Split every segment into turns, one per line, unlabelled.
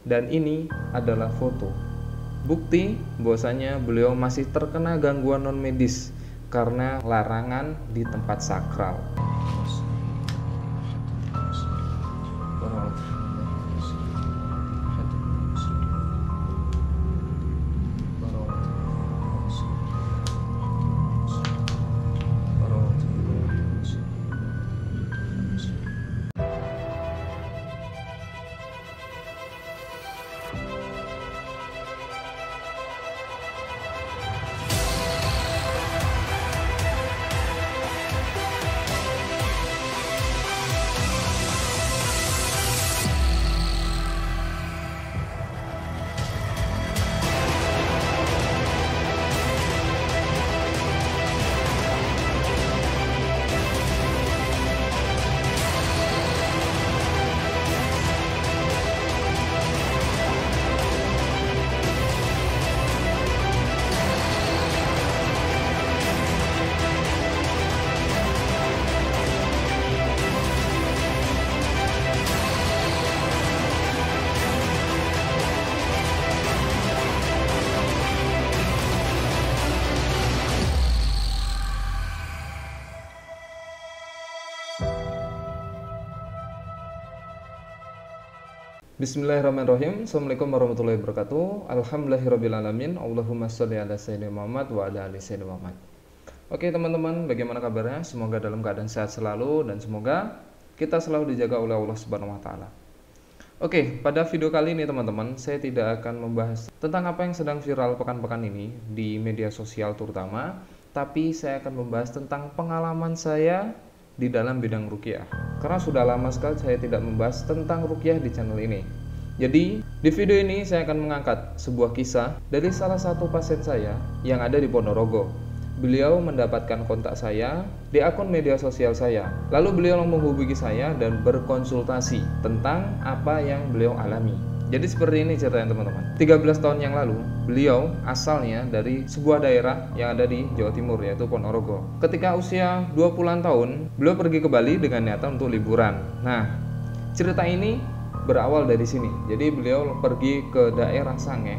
dan ini adalah foto. Bukti bahwasanya beliau masih terkena gangguan non medis karena larangan di tempat sakral. Bismillahirrahmanirrahim. Assalamualaikum warahmatullahi wabarakatuh. Alhamdulillahirrabbilalamin. Allahumma sholli ala sayyidina Muhammad wa ala ali sayyidina Muhammad. Oke teman-teman, bagaimana kabarnya? Semoga dalam keadaan sehat selalu dan semoga kita selalu dijaga oleh Allah Subhanahu wa taala. Oke, pada video kali ini teman-teman, saya tidak akan membahas tentang apa yang sedang viral pekan-pekan ini di media sosial terutama, tapi saya akan membahas tentang pengalaman saya di dalam bidang ruqyah. Karena sudah lama sekali saya tidak membahas tentang ruqyah di channel ini. Jadi, di video ini saya akan mengangkat sebuah kisah dari salah satu pasien saya yang ada di Ponorogo. Beliau mendapatkan kontak saya di akun media sosial saya. Lalu beliau menghubungi saya dan berkonsultasi tentang apa yang beliau alami. Jadi seperti ini ceritanya teman-teman. 13 tahun yang lalu, beliau asalnya dari sebuah daerah yang ada di Jawa Timur, yaitu Ponorogo. Ketika usia 20-an tahun, beliau pergi ke Bali dengan niatan untuk liburan. Nah, cerita ini berawal dari sini. Jadi beliau pergi ke daerah Sange.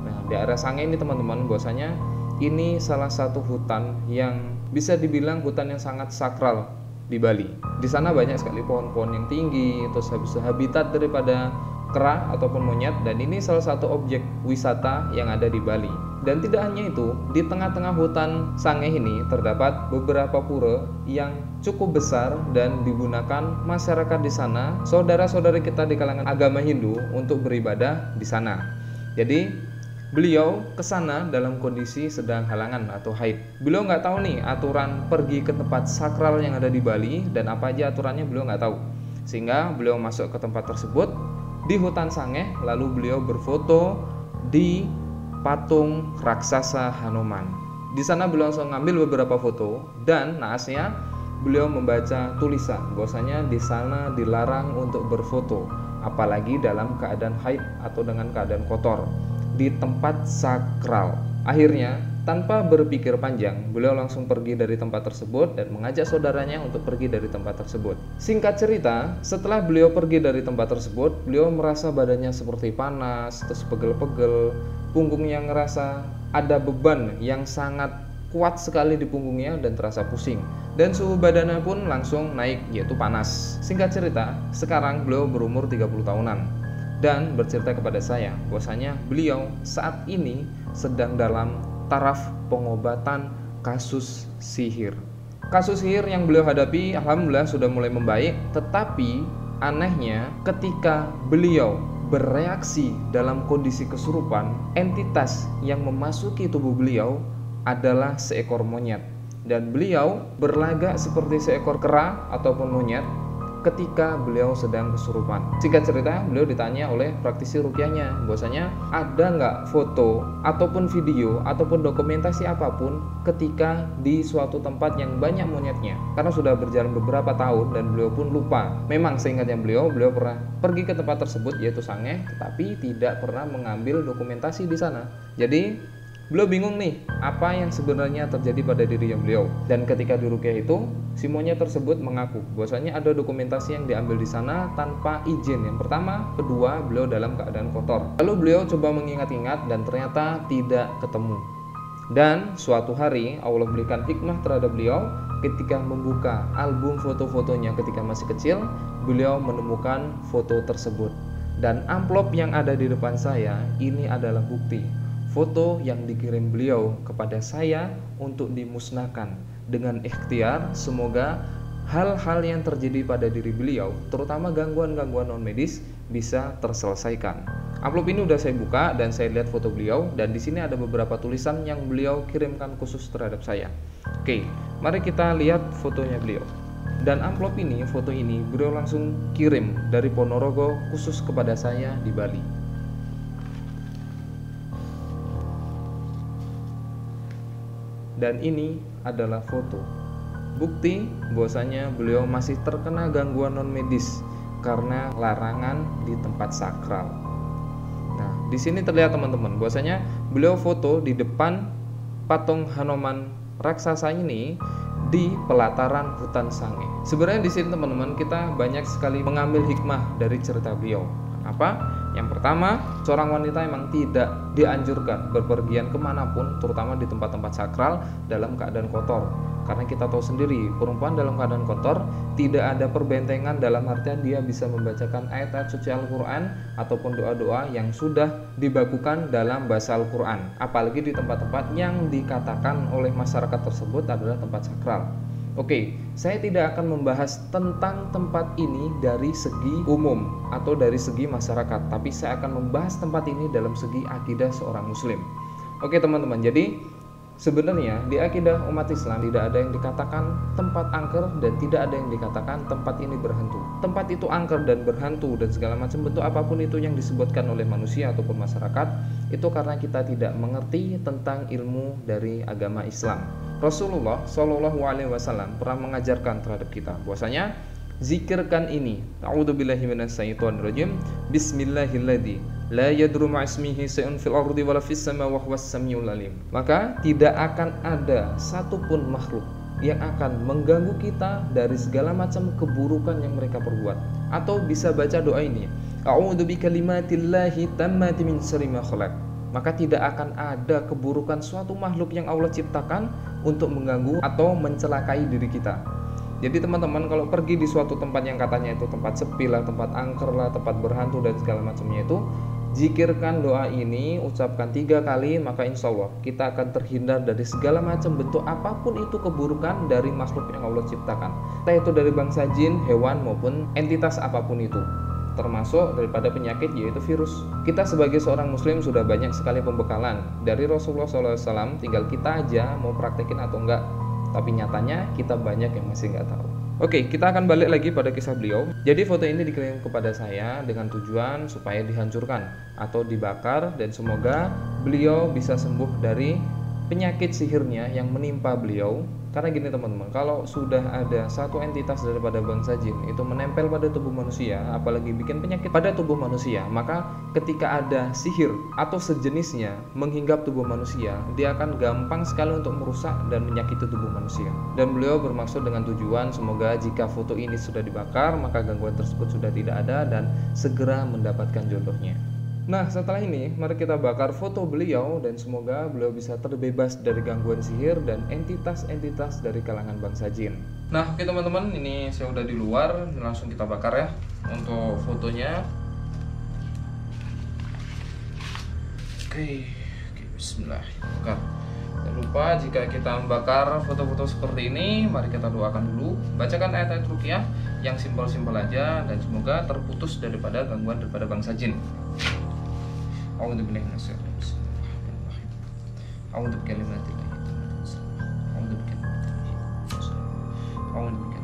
Nah, daerah Sange ini teman-teman, bahwasanya ini salah satu hutan yang bisa dibilang hutan yang sangat sakral di Bali. Di sana banyak sekali pohon-pohon yang tinggi, terus habitat daripada kera ataupun monyet, dan ini salah satu objek wisata yang ada di Bali. Dan tidak hanya itu, di tengah-tengah hutan Sange ini terdapat beberapa pura yang cukup besar dan digunakan masyarakat di sana, saudara-saudara kita di kalangan agama Hindu, untuk beribadah di sana. Jadi beliau ke sana dalam kondisi sedang halangan atau haid. Beliau nggak tahu nih aturan pergi ke tempat sakral yang ada di Bali dan apa aja aturannya beliau nggak tahu. Sehingga beliau masuk ke tempat tersebut di hutan Sange, lalu beliau berfoto di patung raksasa Hanuman. Di sana beliau langsung ngambil beberapa foto dan naasnya beliau membaca tulisan bahwasanya di sana dilarang untuk berfoto, apalagi dalam keadaan haid atau dengan keadaan kotor di tempat sakral. Akhirnya tanpa berpikir panjang, beliau langsung pergi dari tempat tersebut dan mengajak saudaranya untuk pergi dari tempat tersebut. Singkat cerita, setelah beliau pergi dari tempat tersebut, beliau merasa badannya seperti panas, terus pegel-pegel, punggungnya ngerasa ada beban yang sangat kuat sekali di punggungnya dan terasa pusing. Dan suhu badannya pun langsung naik, yaitu panas. Singkat cerita, sekarang beliau berumur 30 tahunan. Dan bercerita kepada saya bahwasanya beliau saat ini sedang dalam taraf pengobatan kasus sihir. Kasus sihir yang beliau hadapi alhamdulillah sudah mulai membaik, tetapi anehnya ketika beliau bereaksi dalam kondisi kesurupan, entitas yang memasuki tubuh beliau adalah seekor monyet, dan beliau berlagak seperti seekor kera ataupun monyet ketika beliau sedang kesurupan. Singkat cerita, beliau ditanya oleh praktisi ruqyahnya bahwasanya ada nggak foto ataupun video ataupun dokumentasi apapun ketika di suatu tempat yang banyak monyetnya, karena sudah berjalan beberapa tahun dan beliau pun lupa. Memang seingatnya beliau pernah pergi ke tempat tersebut yaitu Sange, tetapi tidak pernah mengambil dokumentasi di sana. Jadi Beliau bingung nih, apa yang sebenarnya terjadi pada diri beliau. Dan ketika di ruqyah itu, si monyet tersebut mengaku bahwasanya ada dokumentasi yang diambil di sana tanpa izin. Yang pertama, kedua, beliau dalam keadaan kotor. Lalu beliau coba mengingat-ingat dan ternyata tidak ketemu. Dan suatu hari Allah berikan hikmah terhadap beliau ketika membuka album foto-fotonya ketika masih kecil, beliau menemukan foto tersebut. Dan amplop yang ada di depan saya ini adalah bukti foto yang dikirim beliau kepada saya untuk dimusnahkan dengan ikhtiar. Semoga hal-hal yang terjadi pada diri beliau, terutama gangguan-gangguan non medis, bisa terselesaikan. Amplop ini udah saya buka dan saya lihat foto beliau, dan di sini ada beberapa tulisan yang beliau kirimkan khusus terhadap saya. Oke, mari kita lihat fotonya beliau. Dan amplop ini, foto ini beliau langsung kirim dari Ponorogo khusus kepada saya di Bali. Dan ini adalah foto bukti bahwasanya beliau masih terkena gangguan non medis karena larangan di tempat sakral. Nah, di sini terlihat teman-teman bahwasanya beliau foto di depan patung Hanoman raksasa ini di pelataran hutan Sange. Sebenarnya di sini teman-teman kita banyak sekali mengambil hikmah dari cerita beliau. Apa? Yang pertama, seorang wanita memang tidak dianjurkan berpergian kemanapun, terutama di tempat-tempat sakral, dalam keadaan kotor. Karena kita tahu sendiri, perempuan dalam keadaan kotor tidak ada perbentengan, dalam artian dia bisa membacakan ayat-ayat suci Al-Quran ataupun doa-doa yang sudah dibakukan dalam bahasa Al-Quran. Apalagi di tempat-tempat yang dikatakan oleh masyarakat tersebut adalah tempat sakral. Oke, saya tidak akan membahas tentang tempat ini dari segi umum atau dari segi masyarakat, tapi saya akan membahas tempat ini dalam segi akidah seorang muslim. Oke teman-teman, jadi sebenarnya di akidah umat Islam tidak ada yang dikatakan tempat angker dan tidak ada yang dikatakan tempat ini berhantu. Tempat itu angker dan berhantu dan segala macam bentuk apapun itu yang disebutkan oleh manusia ataupun masyarakat, itu karena kita tidak mengerti tentang ilmu dari agama Islam. Rasulullah Shallallahu Alaihi Wasallam pernah mengajarkan terhadap kita bahwasanya zikirkan ini. A'udzubillahi minasyaitonirrajim. Bismillahilladzi la yadurru ma'ismihi shay'un fil ardi wala fis sama wa huwas samiul alim. Maka tidak akan ada satupun makhluk yang akan mengganggu kita dari segala macam keburukan yang mereka perbuat. Atau bisa baca doa ini, a'udzu bikalimatillahi tammati min syarri ma khalaq. Maka tidak akan ada keburukan suatu makhluk yang Allah ciptakan untuk mengganggu atau mencelakai diri kita. Jadi teman-teman kalau pergi di suatu tempat yang katanya itu tempat sepi lah, tempat angker lah, tempat berhantu dan segala macamnya itu, zikirkan doa ini, ucapkan 3 kali, maka insya Allah kita akan terhindar dari segala macam bentuk apapun itu keburukan dari makhluk yang Allah ciptakan. Entah itu dari bangsa jin, hewan maupun entitas apapun itu, termasuk daripada penyakit yaitu virus. Kita sebagai seorang muslim sudah banyak sekali pembekalan dari Rasulullah SAW, tinggal kita aja mau praktekin atau enggak. Tapi nyatanya kita banyak yang masih nggak tahu. Oke, kita akan balik lagi pada kisah beliau. Jadi foto ini dikirim kepada saya dengan tujuan supaya dihancurkan atau dibakar, dan semoga beliau bisa sembuh dari penyakit sihirnya yang menimpa beliau. Karena gini teman-teman, kalau sudah ada satu entitas daripada bangsa jin itu menempel pada tubuh manusia, apalagi bikin penyakit pada tubuh manusia, maka ketika ada sihir atau sejenisnya menghinggap tubuh manusia, dia akan gampang sekali untuk merusak dan menyakiti tubuh manusia. Dan beliau bermaksud dengan tujuan semoga jika foto ini sudah dibakar, maka gangguan tersebut sudah tidak ada dan segera mendapatkan jodohnya. Nah, setelah ini mari kita bakar foto beliau dan semoga beliau bisa terbebas dari gangguan sihir dan entitas-entitas dari kalangan bangsa jin. Nah, oke teman-teman, ini saya udah di luar, langsung kita bakar ya untuk fotonya. Oke, bismillah. Bakar. Jangan lupa jika kita membakar foto-foto seperti ini, mari kita doakan dulu, bacakan ayat-ayat ruqyah yang simpel-simpel aja dan semoga terputus daripada gangguan daripada bangsa jin. A'udzu billahi minasyaitonir rajim. A'udzu bikalimatillahi tammati. A'udzu bikalimatillahi. A'udzu bikalimatillahi.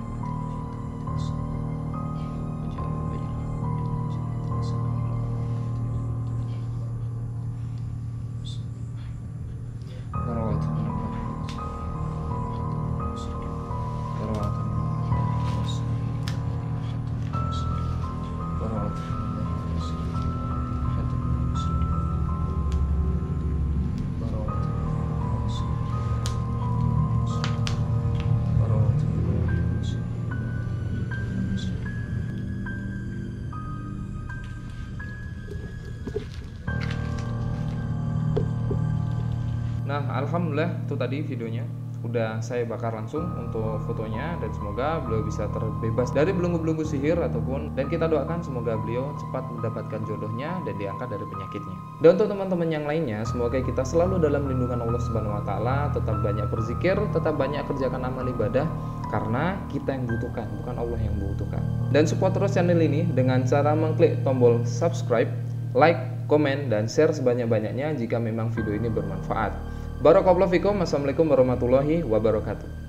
Nah, alhamdulillah itu tadi videonya udah saya bakar langsung untuk fotonya, dan semoga beliau bisa terbebas dari belenggu-belenggu sihir ataupun, dan kita doakan semoga beliau cepat mendapatkan jodohnya dan diangkat dari penyakitnya. Dan untuk teman-teman yang lainnya, semoga kita selalu dalam lindungan Allah Subhanahu wa taala, tetap banyak berzikir, tetap banyak kerjakan amal ibadah karena kita yang butuhkan, bukan Allah yang membutuhkan. Dan support terus channel ini dengan cara mengklik tombol subscribe, like, komen, dan share sebanyak-banyaknya jika memang video ini bermanfaat. Barakallahu fikum. Assalamualaikum warahmatullahi wabarakatuh.